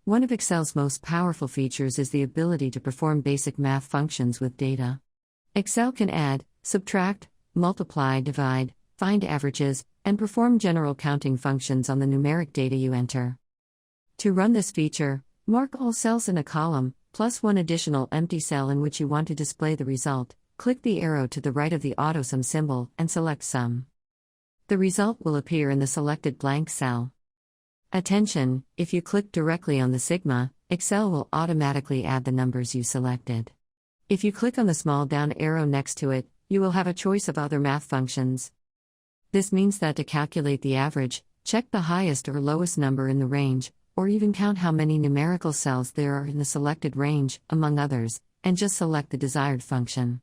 One of Excel's most powerful features is the ability to perform basic math functions with data. Excel can add, subtract, multiply, divide, find averages, and perform general counting functions on the numeric data you enter. To run this feature, mark all cells in a column, plus one additional empty cell in which you want to display the result. Click the arrow to the right of the AutoSum symbol and select Sum. The result will appear in the selected blank cell. Attention: if you click directly on the sigma, Excel will automatically add the numbers you selected. If you click on the small down arrow next to it, you will have a choice of other math functions. This means that to calculate the average, check the highest or lowest number in the range, or even count how many numerical cells there are in the selected range, among others, and just select the desired function.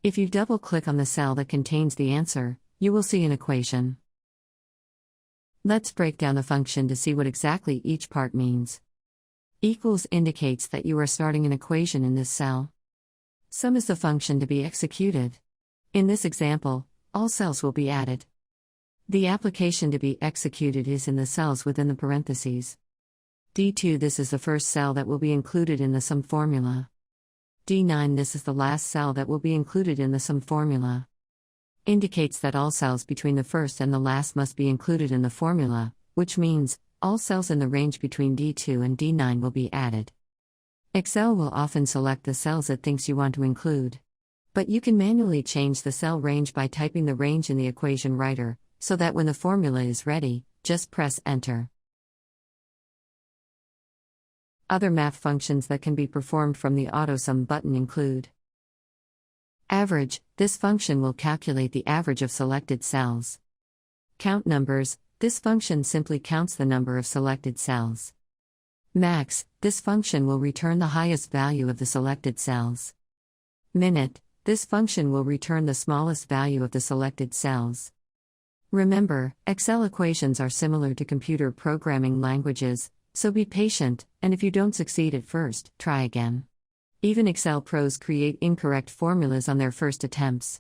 If you double-click on the cell that contains the answer, you will see an equation. Let's break down the function to see what exactly each part means. Equals indicates that you are starting an equation in this cell. Sum is the function to be executed. In this example, all cells will be added. The application to be executed is in the cells within the parentheses. D2 This is the first cell that will be included in the sum formula. D9 This is the last cell that will be included in the sum formula. Indicates that all cells between the first and the last must be included in the formula, which means, all cells in the range between D2 and D9 will be added. Excel will often select the cells it thinks you want to include. But you can manually change the cell range by typing the range in the equation writer, so that when the formula is ready, just press Enter. Other math functions that can be performed from the AutoSum button include Average. This function will calculate the average of selected cells. Count numbers. This function simply counts the number of selected cells. Max. This function will return the highest value of the selected cells. Minute. This function will return the smallest value of the selected cells. Remember, Excel equations are similar to computer programming languages, so be patient, and if you don't succeed at first, try again. Even Excel pros create incorrect formulas on their first attempts.